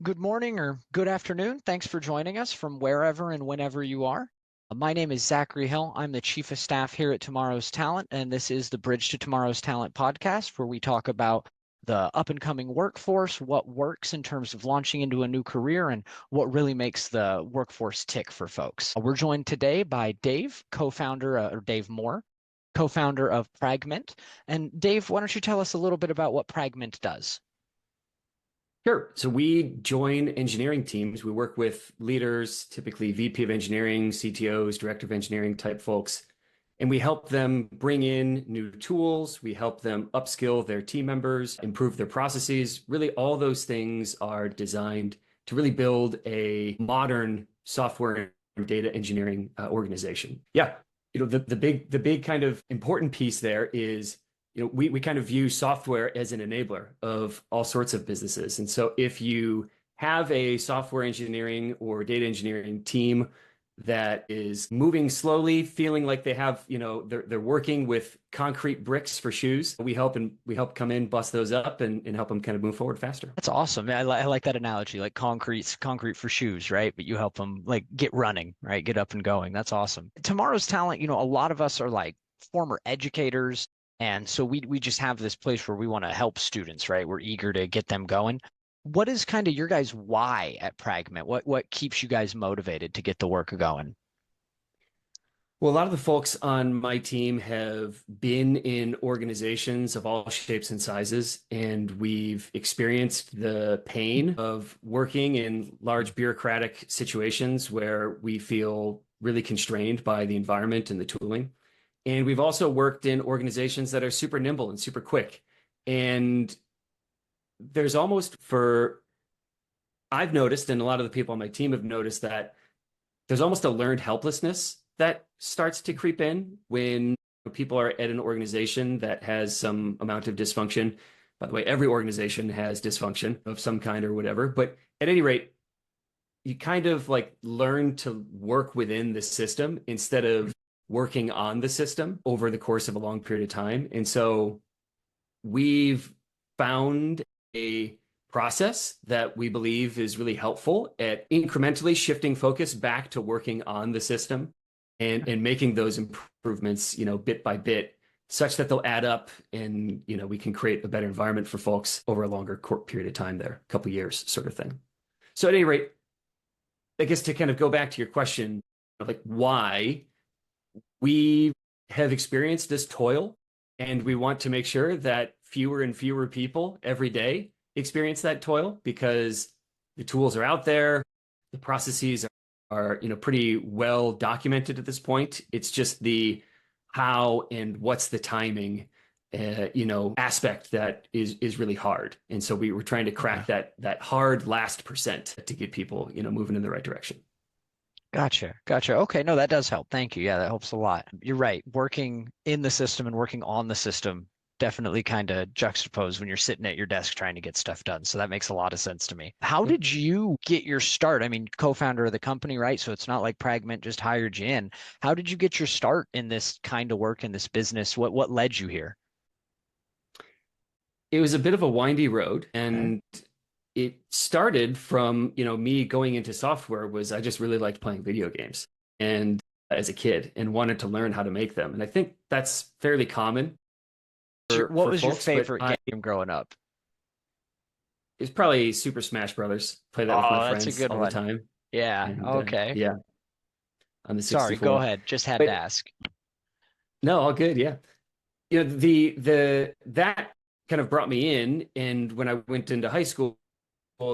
Good morning or good afternoon. Thanks for joining us from wherever and whenever you are. My name is Zachary Hill. I'm the Chief of Staff here at Tomorrow's Talent, and this is the Bridge to Tomorrow's Talent podcast, where we talk about the up and coming workforce, what works in terms of launching into a new career, and what really makes the workforce tick for folks. We're joined today by Dave, co-founder, or Dave Moore, co-founder of Pragmint. And Dave, why don't you tell us a little bit about what Pragmint does? Sure. So we join engineering teams. We work with leaders, typically VP of Engineering, CTOs, Director of Engineering type folks, and we help them bring in new tools. We help them upskill their team members, improve their processes. Really, all those things are designed to really build a modern software and data engineering organization. Yeah. The big kind of important piece there is we kind of view software as an enabler of all sorts of businesses. And so if you have a software engineering or data engineering team that is moving slowly, feeling like they have, they're working with concrete bricks for shoes, we help come in, bust those up and help them kind of move forward faster. That's awesome. I like that analogy, like concrete for shoes, right? But you help them like get running, right? Get up and going. That's awesome. Tomorrow's talent, a lot of us are like former educators. And so we just have this place where we want to help students, right? We're eager to get them going. What is kind of your guys' why at Pragmint? What keeps you guys motivated to get the work going? Well, a lot of the folks on my team have been in organizations of all shapes and sizes, and we've experienced the pain of working in large bureaucratic situations where we feel really constrained by the environment and the tooling. And we've also worked in organizations that are super nimble and super quick. And there's I've noticed, and a lot of the people on my team have noticed, that there's almost a learned helplessness that starts to creep in when people are at an organization that has some amount of dysfunction. By the way, every organization has dysfunction of some kind or whatever. But at any rate, you kind of like learn to work within the system instead of working on the system over the course of a long period of time. And so we've found a process that we believe is really helpful at incrementally shifting focus back to working on the system and making those improvements, bit by bit, such that they'll add up and, we can create a better environment for folks over a longer period of time there, a couple of years sort of thing. So at any rate, I guess to kind of go back to your question of like why, we have experienced this toil, and we want to make sure that fewer and fewer people every day experience that toil because the tools are out there, the processes are pretty well documented at this point. It's just the how and what's the timing, aspect that is really hard. And so we were trying to crack that hard last percent to get people moving in the right direction. Gotcha. Okay, no, that does help. Thank you. Yeah, that helps a lot. You're right. Working in the system and working on the system definitely kind of juxtapose when you're sitting at your desk trying to get stuff done. So that makes a lot of sense to me. How did you get your start? I mean, co-founder of the company, right? So it's not like Pragmint just hired you in. How did you get your start in this kind of work in this business? What led you here? It was a bit of a windy road, and it started from, me going into software. I just really liked playing video games and as a kid and wanted to learn how to make them. And I think that's fairly common What was your folks, favorite game growing up? It's probably Super Smash Brothers. Play that with my Oh, that's a friends good all the one. time. Yeah. And Okay. yeah, on the Sorry, go 64. ahead. Just had to But ask. no, all good. Yeah. The that kind of brought me in. And when I went into high school,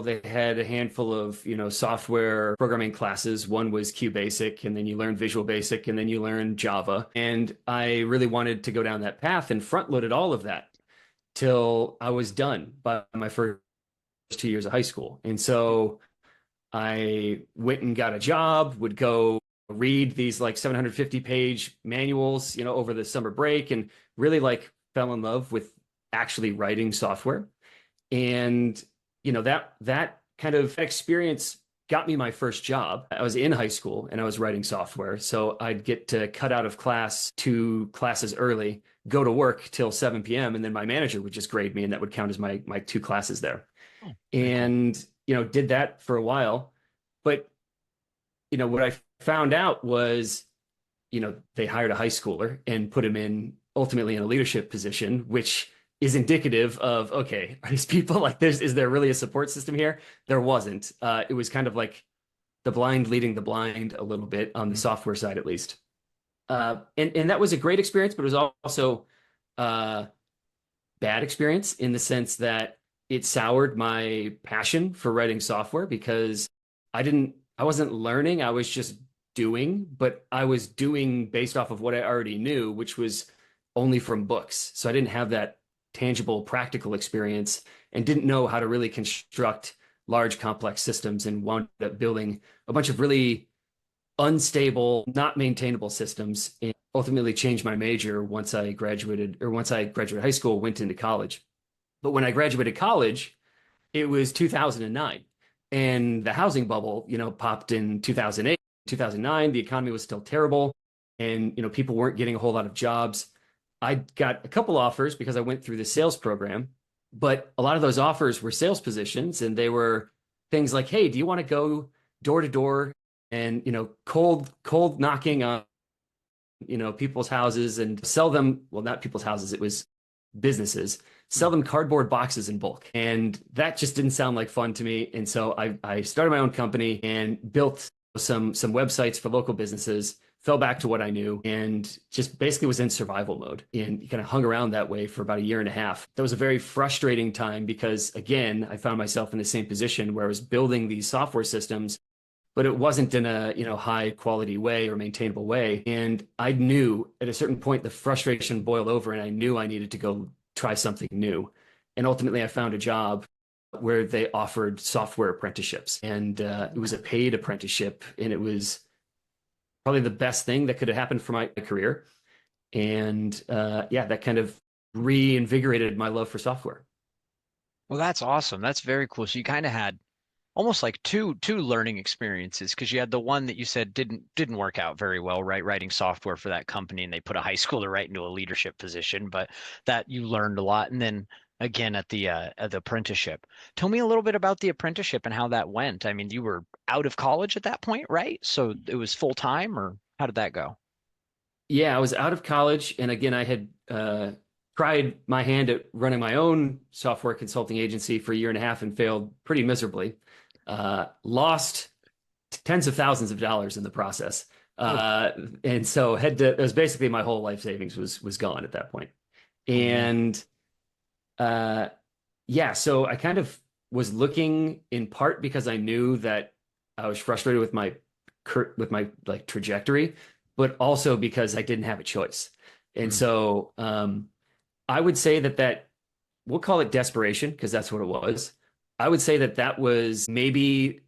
they had a handful of, software programming classes. One was QBasic, and then you learn Visual Basic, and then you learn Java. And I really wanted to go down that path and front loaded all of that till I was done by my first 2 years of high school. And so I went and got a job, would go read these like 750-page manuals, over the summer break, and really like fell in love with actually writing software. And that kind of experience got me my first job. I was in high school and I was writing software. So I'd get to cut out of class 2 classes early, go to work till 7 p.m. And then my manager would just grade me, and that would count as my 2 classes there. Oh, very cool. And did that for a while. But, what I found out was, they hired a high schooler and put him ultimately in a leadership position, which is indicative of, okay, are these people like this? Is there really a support system here? There wasn't. It was kind of like the blind leading the blind a little bit on the software side, at least. And that was a great experience, but it was also bad experience in the sense that it soured my passion for writing software because I wasn't learning, I was just doing, but I was doing based off of what I already knew, which was only from books. So I didn't have that tangible, practical experience and didn't know how to really construct large, complex systems and wound up building a bunch of really unstable, not maintainable systems, and ultimately changed my major once I graduated high school, went into college. But when I graduated college, it was 2009 and the housing bubble, popped in 2008, 2009. The economy was still terrible and, people weren't getting a whole lot of jobs. I got a couple offers because I went through the sales program, but a lot of those offers were sales positions and they were things like, hey, do you want to go door to door and, cold knocking on, people's houses and sell them, well, not people's houses, it was businesses, sell them cardboard boxes in bulk. And that just didn't sound like fun to me. And so I started my own company and built some websites for local businesses, fell back to what I knew, and just basically was in survival mode and kind of hung around that way for about a year and a half. That was a very frustrating time because, again, I found myself in the same position where I was building these software systems, but it wasn't in a high quality way or maintainable way. And I knew at a certain point the frustration boiled over and I knew I needed to go try something new. And ultimately I found a job where they offered software apprenticeships. And it was a paid apprenticeship and it was probably the best thing that could have happened for my career. And that kind of reinvigorated my love for software. Well, that's awesome. That's very cool. So you kind of had almost like two learning experiences because you had the one that you said didn't work out very well, right? Writing software for that company and they put a high schooler right into a leadership position, but that you learned a lot. And then again at the apprenticeship. Tell me a little bit about the apprenticeship and how that went. I mean, you were out of college at that point, right? So it was full time, or how did that go? Yeah, I was out of college. And again, I had tried my hand at running my own software consulting agency for a year and a half and failed pretty miserably. Lost tens of thousands of dollars in the process. Oh, And so it was basically my whole life savings was gone at that point. oh man. And so I kind of was looking in part because I knew that I was frustrated with my like trajectory, but also because I didn't have a choice. And Mm, so I would say that we'll call it desperation because that's what it was. I would say that was maybe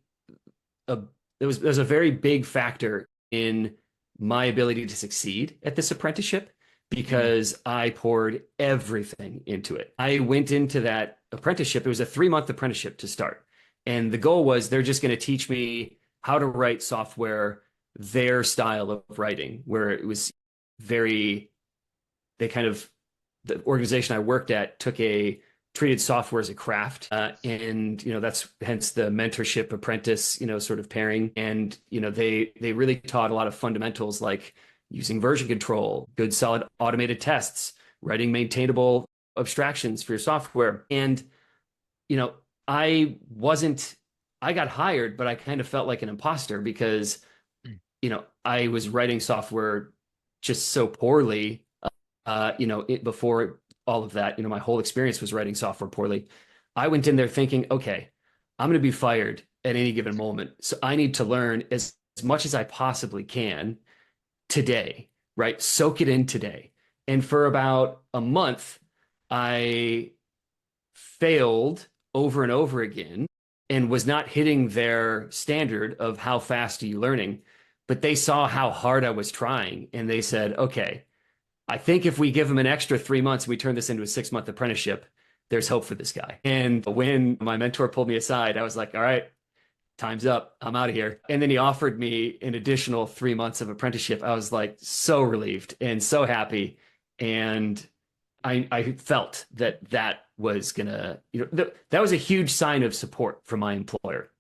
a there's a very big factor in my ability to succeed at this apprenticeship mm, because I poured everything into it. I went into that apprenticeship. It was a 3-month apprenticeship to start. And the goal was they're just going to teach me how to write software, their style of writing, where it was very, they kind of, the organization I worked at treated software as a craft. And, that's hence the mentorship apprentice, sort of pairing. And, they really taught a lot of fundamentals like using version control, good solid automated tests, writing maintainable abstractions for your software. And, you know, I wasn't, I got hired, but I kind of felt like an imposter because, mm. I was writing software just so poorly, before all of that, my whole experience was writing software poorly. I went in there thinking, okay, I'm going to be fired at any given moment. So I need to learn as much as I possibly can today, right? Soak it in today. And for about a month, I failed over and over again and was not hitting their standard of how fast are you learning. But they saw how hard I was trying and they said, okay, I think if we give him an extra 3 months, we turn this into a 6-month apprenticeship, there's hope for this guy. And when my mentor pulled me aside, I was like, all right, time's up. I'm out of here. And then he offered me an additional 3 months of apprenticeship. I was like so relieved and so happy. And I felt that was gonna, that was a huge sign of support from my employer.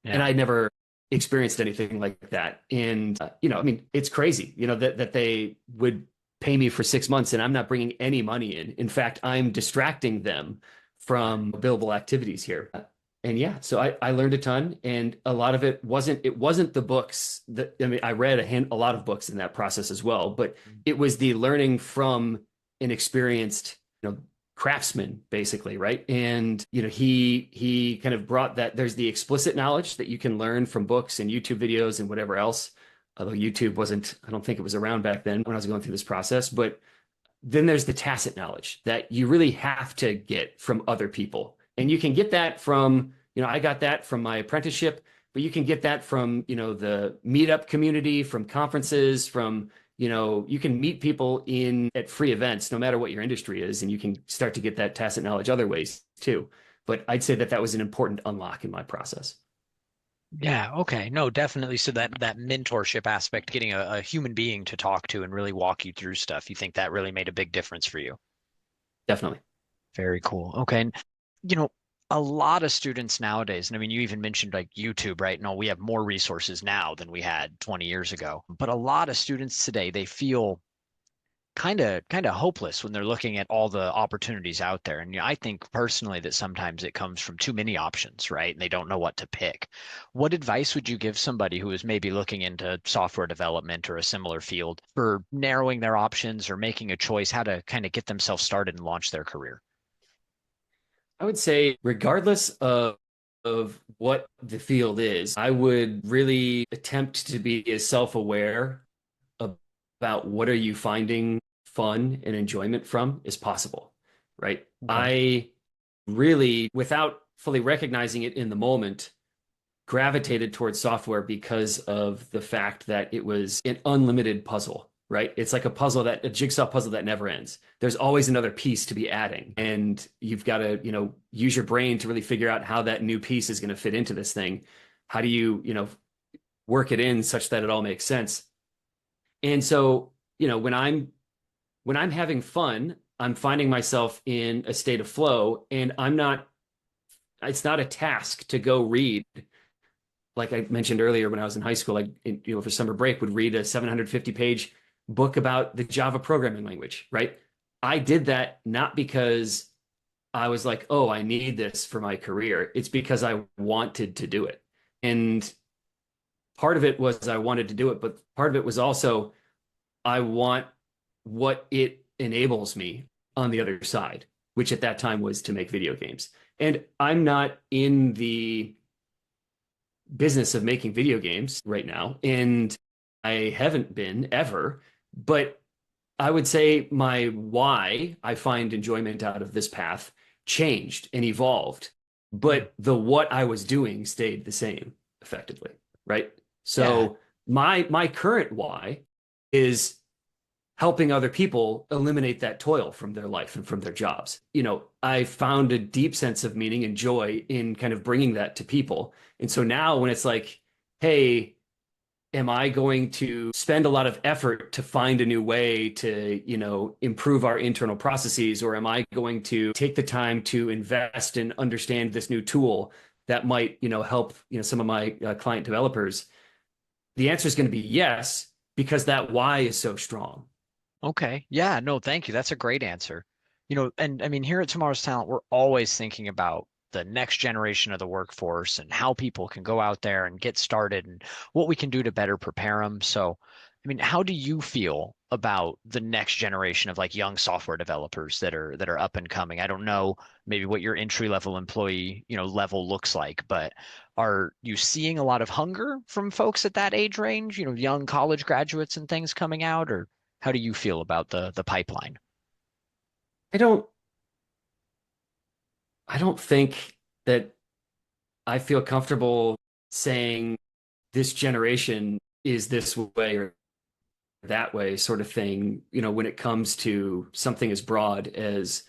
And Yeah. I never experienced anything like that. And, I mean, it's crazy, that they would pay me for 6 months and I'm not bringing any money in. In fact, I'm distracting them from billable activities here. And yeah, so I learned a ton, and a lot of it wasn't the books that, I mean, I read a lot of books in that process as well, but it was the learning from an experienced, craftsman, basically, right? And he kind of brought that. There's the explicit knowledge that you can learn from books and YouTube videos and whatever else. Although YouTube wasn't, I don't think it was around back then when I was going through this process. But then there's the tacit knowledge that you really have to get from other people. And you can get that from, I got that from my apprenticeship, but you can get that from, the meetup community, from conferences, from, you can meet people at free events, no matter what your industry is, and you can start to get that tacit knowledge other ways too. But I'd say that was an important unlock in my process. Yeah, okay. No, definitely. So that mentorship aspect, getting a human being to talk to and really walk you through stuff, you think that really made a big difference for you? Definitely. Very cool. Okay. And you know, a lot of students nowadays, and I mean, you even mentioned like YouTube, right? No, we have more resources now than we had 20 years ago. But a lot of students today, they feel kind of hopeless when they're looking at all the opportunities out there. And I think personally that sometimes it comes from too many options, right? And they don't know what to pick. What advice would you give somebody who is maybe looking into software development or a similar field for narrowing their options or making a choice, how to kind of get themselves started and launch their career? I would say, regardless of what the field is, I would really attempt to be as self-aware about what are you finding fun and enjoyment from as possible, right? Okay. I really, without fully recognizing it in the moment, gravitated towards software because of the fact that it was an unlimited puzzle, right? It's like a jigsaw puzzle that never ends. There's always another piece to be adding. And you've got to, use your brain to really figure out how that new piece is going to fit into this thing. How do you, work it in such that it all makes sense? And so, when I'm having fun, I'm finding myself in a state of flow, and it's not a task to go read. Like I mentioned earlier, when I was in high school, for summer break, would read a 750-page book about the Java programming language, right? I did that not because I was like, oh, I need this for my career. It's because I wanted to do it. And part of it was I wanted to do it, but part of it was also I want what it enables me on the other side, which at that time was to make video games. And I'm not in the business of making video games right now, and I haven't been ever, but I would say my why I find enjoyment out of this path changed and evolved, but the what I was doing stayed the same effectively, right? Yeah. So my current why is helping other people eliminate that toil from their life and from their jobs. I found a deep sense of meaning and joy in kind of bringing that to people. And so now when it's like, hey, am I going to spend a lot of effort to find a new way to, improve our internal processes? Or am I going to take the time to invest and understand this new tool that might, help, some of my client developers? The answer is going to be yes, because that why is so strong. Okay. Yeah, no, thank you. That's a great answer. And I mean, here at Tomorrow's Talent, we're always thinking about the next generation of the workforce and how people can go out there and get started and what we can do to better prepare them. So, I mean, how do you feel about the next generation of like young software developers that are up and coming? I don't know maybe what your entry level employee, level looks like, but are you seeing a lot of hunger from folks at that age range, young college graduates and things coming out, or how do you feel about the pipeline? I don't I don't think that I feel comfortable saying this generation is this way or that way sort of thing, when it comes to something as broad as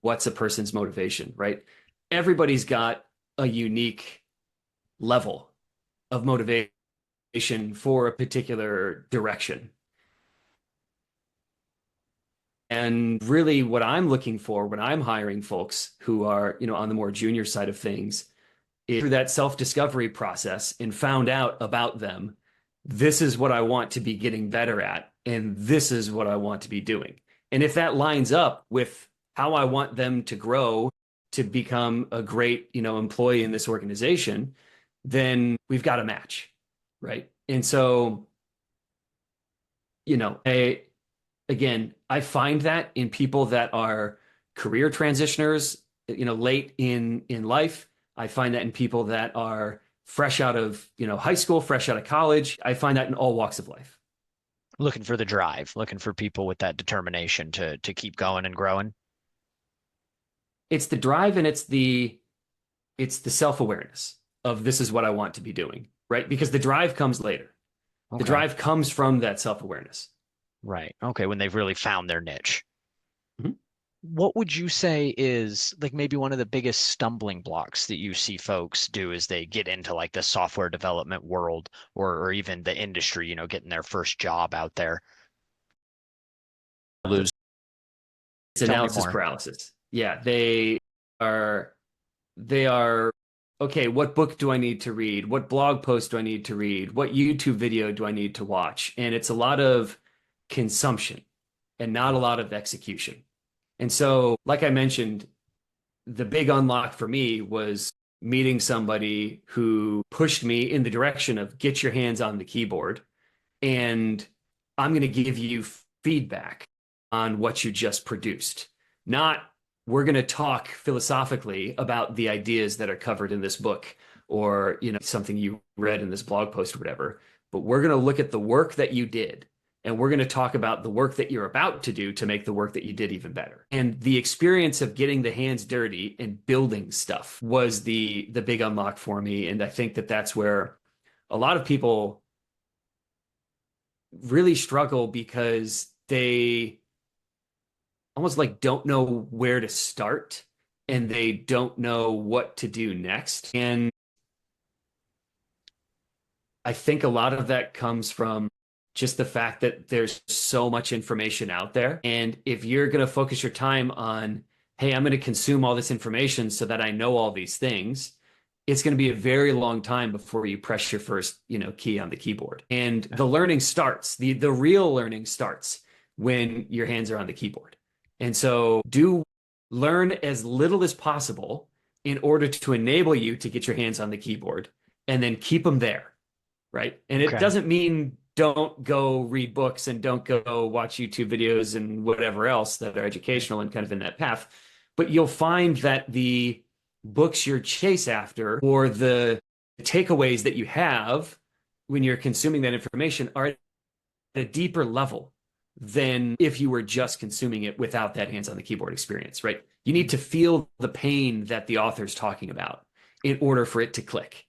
what's a person's motivation, right? Everybody's got a unique level of motivation for a particular direction. And really what I'm looking for when I'm hiring folks who are, on the more junior side of things is through that self-discovery process and found out about them. This is what I want to be getting better at, and this is what I want to be doing. And if that lines up with how I want them to grow to become a great, employee in this organization, then we've got a match, right? And so, I find that in people that are career transitioners, late in life. I find that in people that are fresh out of, high school, fresh out of college. I find that in all walks of life. Looking for the drive, looking for people with that determination to keep going and growing. It's the drive and it's the self-awareness of this is what I want to be doing, right? Because the drive comes later. The Okay. drive comes from that self-awareness. Right. Okay. When they've really found their niche. Mhm. What would you say is like maybe one of the biggest stumbling blocks that you see folks do as they get into like the software development world or even the industry, getting their first job out there? Lose. It's Tell me analysis more. paralysis. Yeah, they are okay, what book do I need to read? What blog post do I need to read? What YouTube video do I need to watch? And it's a lot of consumption and not a lot of execution. And so, like I mentioned, the big unlock for me was meeting somebody who pushed me in the direction of get your hands on the keyboard and I'm going to give you feedback on what you just produced. Not we're going to talk philosophically about the ideas that are covered in this book or, something you read in this blog post or whatever, but we're going to look at the work that you did and we're going to talk about the work that you're about to do to make the work that you did even better. And the experience of getting the hands dirty and building stuff was the big unlock for me. And I think that that's where a lot of people really struggle because they almost like don't know where to start and they don't know what to do next. And I think a lot of that comes from just the fact that there's so much information out there. And if you're going to focus your time on, hey, I'm going to consume all this information so that I know all these things, it's going to be a very long time before you press your first, key on the keyboard. And the learning starts, the real learning starts when your hands are on the keyboard. And so do learn as little as possible in order to enable you to get your hands on the keyboard and then keep them there, right? And it Okay. doesn't mean don't go read books and don't go watch YouTube videos and whatever else that are educational and kind of in that path. But you'll find that the books you're chase after or the takeaways that you have when you're consuming that information are at a deeper level than if you were just consuming it without that hands on the keyboard experience, right? You need to feel the pain that the author's talking about in order for it to click.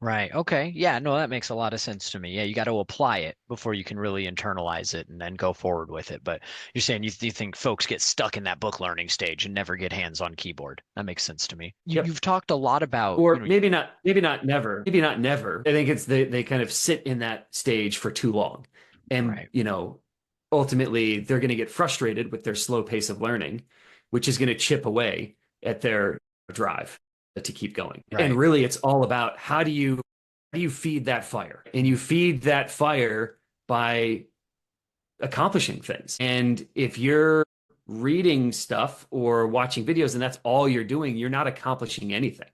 Right. Okay. Yeah, no, that makes a lot of sense to me. Yeah, you got to apply it before you can really internalize it and then go forward with it. But you're saying you think folks get stuck in that book learning stage and never get hands on keyboard. That makes sense to me. Yep. You've talked a lot about, Or maybe not never, maybe not never. I think it's they kind of sit in that stage for too long. And, right, ultimately they're going to get frustrated with their slow pace of learning, which is going to chip away at their drive to keep going. And right. really it's all about how do you feed that fire? And you feed that fire by accomplishing things. And if you're reading stuff or watching videos and that's all you're doing, you're not accomplishing anything.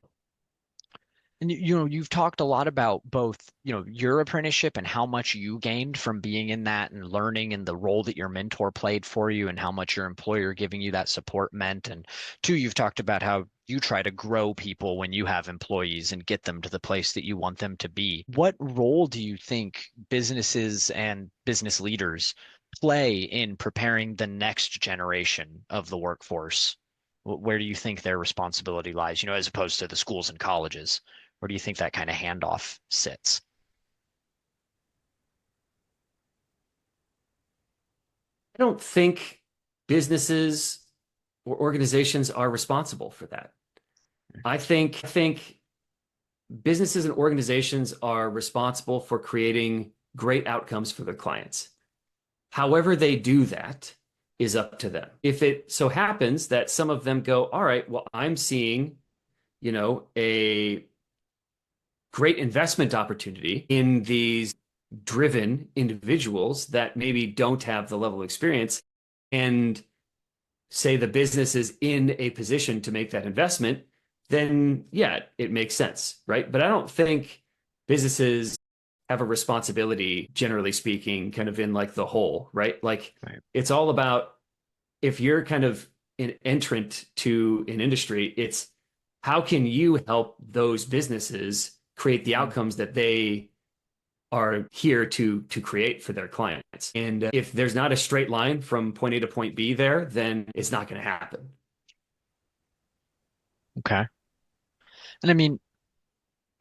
And you've talked a lot about both, your apprenticeship and how much you gained from being in that and learning and the role that your mentor played for you and how much your employer giving you that support meant. And two, you've talked about how you try to grow people when you have employees and get them to the place that you want them to be. What role do you think businesses and business leaders play in preparing the next generation of the workforce? Where do you think their responsibility lies, as opposed to the schools and colleges? Where do you think that kind of handoff sits? I don't think businesses or organizations are responsible for that. I think businesses and organizations are responsible for creating great outcomes for their clients. However they do that is up to them. If it so happens that some of them go, all right, well, I'm seeing, a great investment opportunity in these driven individuals that maybe don't have the level of experience, and say the business is in a position to make that investment, then yeah, it makes sense, right? But I don't think businesses have a responsibility, generally speaking, kind of in like the whole, right? Like Right. it's all about, if you're kind of an entrant to an industry, it's how can you help those businesses create the Mhm. outcomes that they are here to create for their clients. And if there's not a straight line from point A to point B there, then it's not going to happen. Okay. And I mean,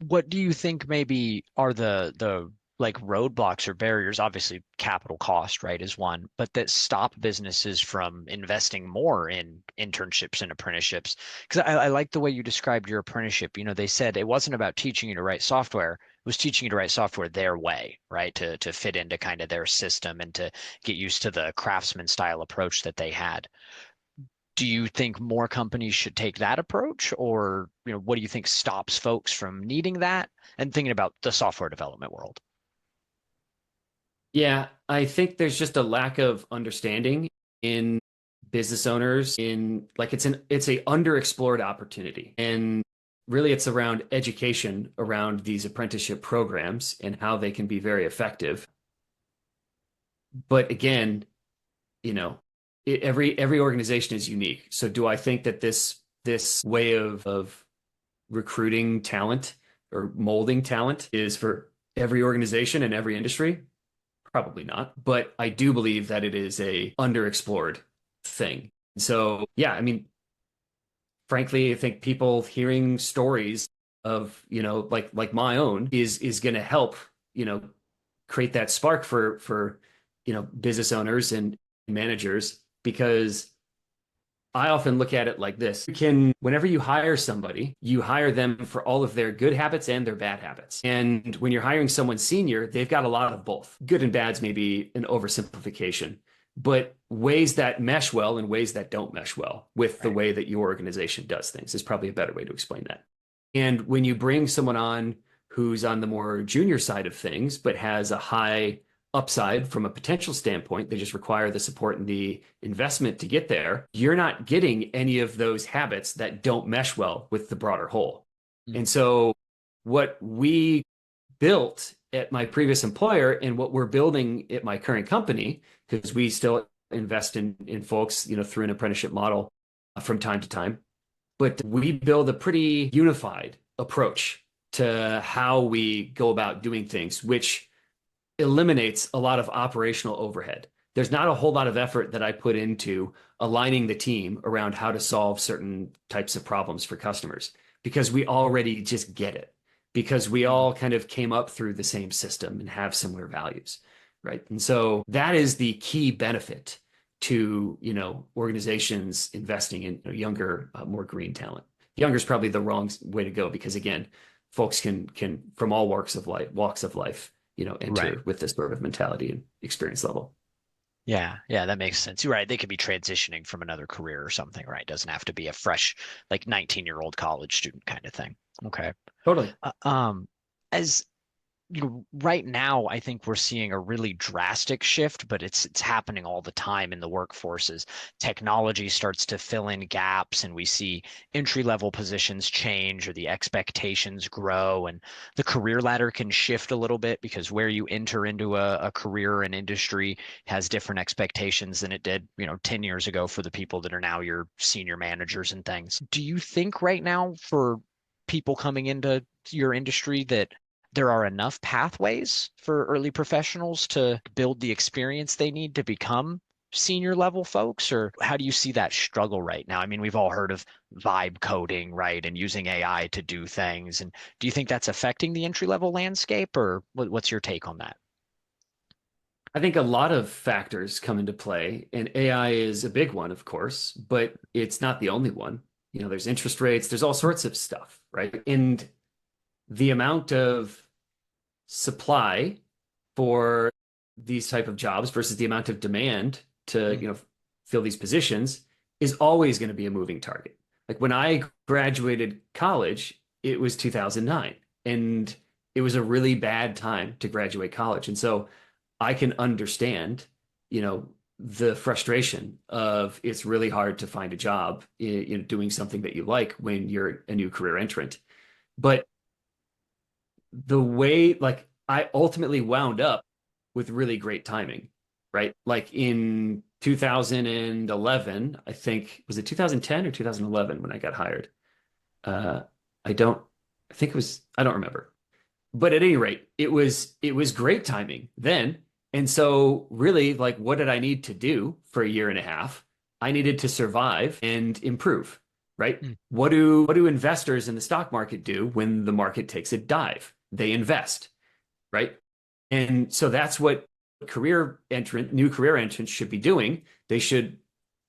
what do you think maybe are the like roadblocks or barriers? Obviously, capital cost, right, is one, but that stop businesses from investing more in internships and apprenticeships. Because I like the way you described your apprenticeship. They said it wasn't about teaching you to write software. It was teaching you to write software their way, right? To fit into kind of their system and to get used to the craftsman style approach that they had. Do you think more companies should take that approach, or what do you think stops folks from needing that and thinking about the software development world? Yeah, I think there's just a lack of understanding in business owners, in like it's a underexplored opportunity. And really it's around education around these apprenticeship programs and how they can be very effective. But again, you know, every organization is unique. So do I think that this way of recruiting talent or molding talent is for every organization and every industry? Probably not. But I do believe that it is a underexplored thing. So yeah, I mean, frankly, I think people hearing stories of, like my own is going to help, you know, create that spark for, business owners and managers, because I often look at it like this. Whenever you hire somebody, you hire them for all of their good habits and their bad habits. And when you're hiring someone senior, they've got a lot of both. Good and bad's maybe an oversimplification, but ways that mesh well and ways that don't mesh well with the Right. way that your organization does things is probably a better way to explain that. And when you bring someone on who's on the more junior side of things, but has a high upside from a potential standpoint, they just require the support and the investment to get there. You're not getting any of those habits that don't mesh well with the broader whole. Mm. And so, what we built at my previous employer and what we're building at my current company, because we still invest in folks, through an apprenticeship model from time to time, but we build a pretty unified approach to how we go about doing things, which eliminates a lot of operational overhead. There's not a whole lot of effort that I put into aligning the team around how to solve certain types of problems for customers, because we already just get it, because we Mm. all kind of came up through the same system and have similar values, right? And so that is the key benefit to, organizations investing in younger, more green talent. Younger is probably the wrong way to go, because again, folks can from all walks of life, Right. enter with this sort of mentality and experience level. Yeah, yeah, that makes sense. You're right. They could be transitioning from another career or something, right? Doesn't have to be a fresh, like 19-year-old college student kind of thing. Okay. Totally. Uh, um, as right now, I think we're seeing a really drastic shift, but it's happening all the time in the workforces. Technology starts to fill in gaps, and we see entry level positions change or the expectations grow, and the career ladder can shift a little bit because where you enter into a career and industry has different expectations than it did, 10 years ago for the people that are now your senior managers and things. Do you think right now for people coming into your industry that there are enough pathways for early professionals to build the experience they need to become senior level folks? Or how do you see that struggle right now? I mean, we've all heard of vibe coding, right? And using AI to do things. And do you think that's affecting the entry level landscape, or what's your take on that? I think a lot of factors come into play, and AI is a big one, of course, but it's not the only one. There's interest rates, there's all sorts of stuff, right? And the amount of supply for these type of jobs versus the amount of demand to, Mm. fill these positions is always going to be a moving target. Like when I graduated college, it was 2009, and it was a really bad time to graduate college. And so I can understand, the frustration of it's really hard to find a job in doing something that you like when you're a new career entrant. But the way, like, I ultimately wound up with really great timing, right? Like in 2011, I think, was it 2010 or 2011 when I got hired? Uh, I don't, I think it was, I don't remember. But at any rate, it was great timing then. And so really, like, what did I need to do for a year and a half? I needed to survive and improve, right? Mm. What do investors in the stock market do when the market takes a dive? They invest, right? And so that's what new career entrants should be doing. They should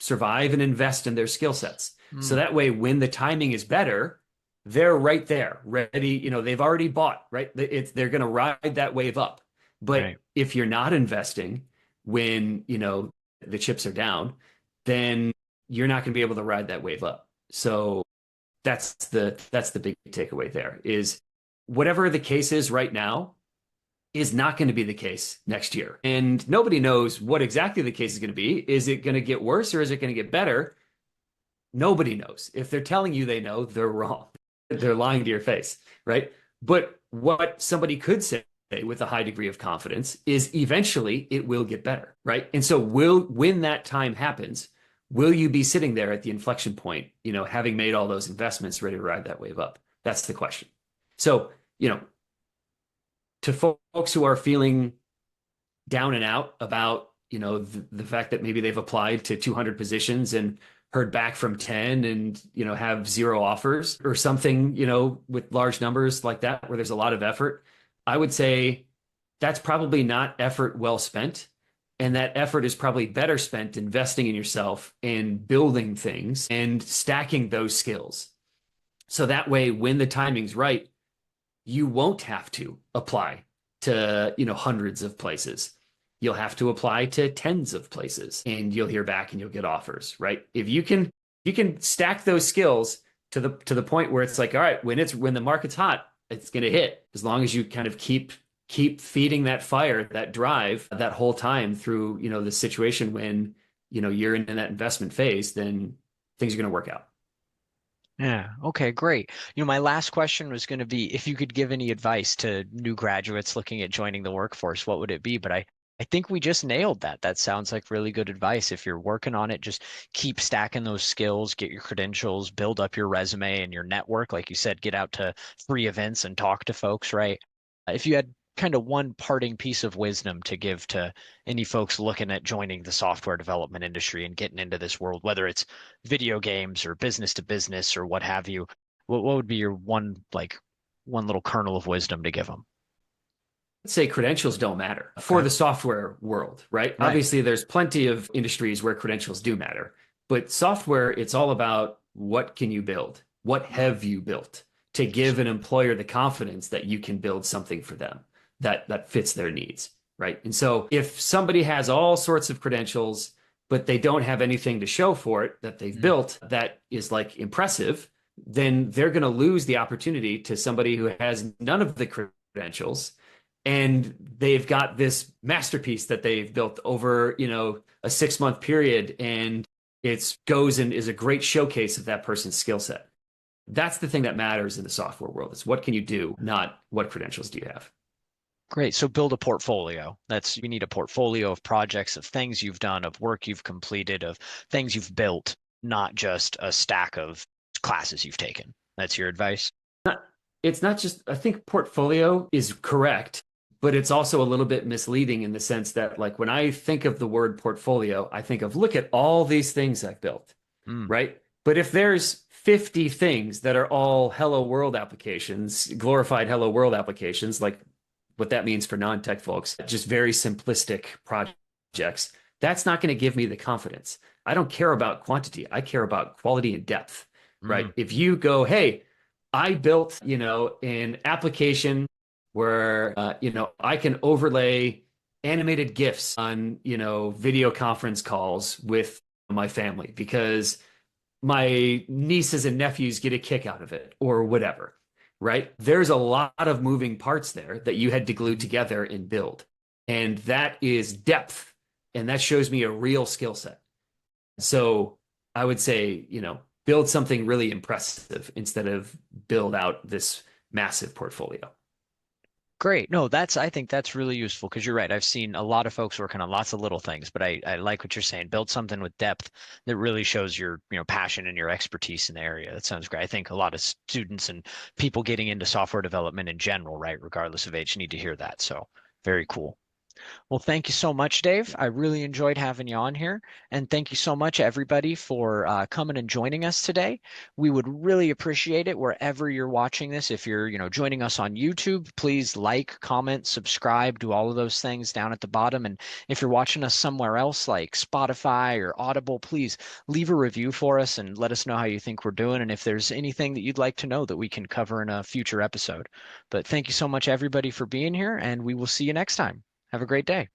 survive and invest in their skill sets. So Mm. that way, when the timing is better, they're right there, ready. They've already bought, right? They're going to ride that wave up. But Right. if you're not investing when, the chips are down, then you're not going to be able to ride that wave up. So that's the big takeaway there is whatever the case is right now is not going to be the case next year. And nobody knows what exactly the case is going to be. Is it going to get worse or is it going to get better? Nobody knows. If they're telling you they know, they're wrong. They're lying to your face, right? But what somebody could say with a high degree of confidence is eventually it will get better, right? And so when that time happens, will you be sitting there at the inflection point, having made all those investments ready to ride that wave up? That's the question. So, to folks who are feeling down and out about, the fact that maybe they've applied to 200 positions and heard back from 10 and, have zero offers or something, with large numbers like that, where there's a lot of effort, I would say that's probably not effort well spent. And that effort is probably better spent investing in yourself and building things and stacking those skills. So that way, when the timing's right, you won't have to apply to, hundreds of places. You'll have to apply to tens of places and you'll hear back and you'll get offers, right? If you can stack those skills to the point where it's like, all right, when the market's hot, it's going to hit, as long as you kind of keep feeding that fire, that drive, that whole time through, the situation when, you're in that investment phase, then things are going to work out. Yeah. Okay, great. My last question was going to be if you could give any advice to new graduates looking at joining the workforce, what would it be? But I think we just nailed that. That sounds like really good advice. If you're working on it, just keep stacking those skills, get your credentials, build up your resume and your network. Like you said, get out to free events and talk to folks, right? If you had kind of one parting piece of wisdom to give to any folks looking at joining the software development industry and getting into this world, whether it's video games or business to business or what have you, what would be your one little kernel of wisdom to give them? Let's say credentials don't matter for Okay. the software world, right? Right. Obviously, there's plenty of industries where credentials do matter, but software, it's all about what can you build? What have you built to give an employer the confidence that you can build something for them that fits their needs, right? And so if somebody has all sorts of credentials, but they don't have anything to show for it that they've Mm. built that is like impressive, then they're going to lose the opportunity to somebody who has none of the credentials and they've got this masterpiece that they've built over, a 6-month period, and it goes and is a great showcase of that person's skill set. That's the thing that matters in the software world. It's what can you do, not what credentials do you have. Great. So build a portfolio. You need a portfolio of projects, of things you've done, of work you've completed, of things you've built, not just a stack of classes you've taken. That's your advice? It's not just, I think portfolio is correct, but it's also a little bit misleading in the sense that, like, when I think of the word portfolio, I think of, look at all these things I've built, Mm. right? But if there's 50 things that are all hello world applications, glorified hello world applications, like what that means for non-tech folks, just very simplistic projects, that's not going to give me the confidence. I don't care about quantity. I care about quality and depth, right? Mm. If you go, hey, I built, an application where, I can overlay animated GIFs on, video conference calls with my family because my nieces and nephews get a kick out of it or whatever, right? There's a lot of moving parts there that you had to glue together and build. And that is depth. And that shows me a real skill set. So I would say, build something really impressive instead of build out this massive portfolio. Great. No, I think that's really useful because you're right. I've seen a lot of folks working on lots of little things, but I like what you're saying. Build something with depth that really shows your, passion and your expertise in the area. That sounds great. I think a lot of students and people getting into software development in general, right, regardless of age, need to hear that. So very cool. Well, thank you so much, Dave. I really enjoyed having you on here. And thank you so much, everybody, for coming and joining us today. We would really appreciate it wherever you're watching this. If you're, joining us on YouTube, please like, comment, subscribe, do all of those things down at the bottom. And if you're watching us somewhere else like Spotify or Audible, please leave a review for us and let us know how you think we're doing. And if there's anything that you'd like to know that we can cover in a future episode. But thank you so much, everybody, for being here, and we will see you next time. Have a great day.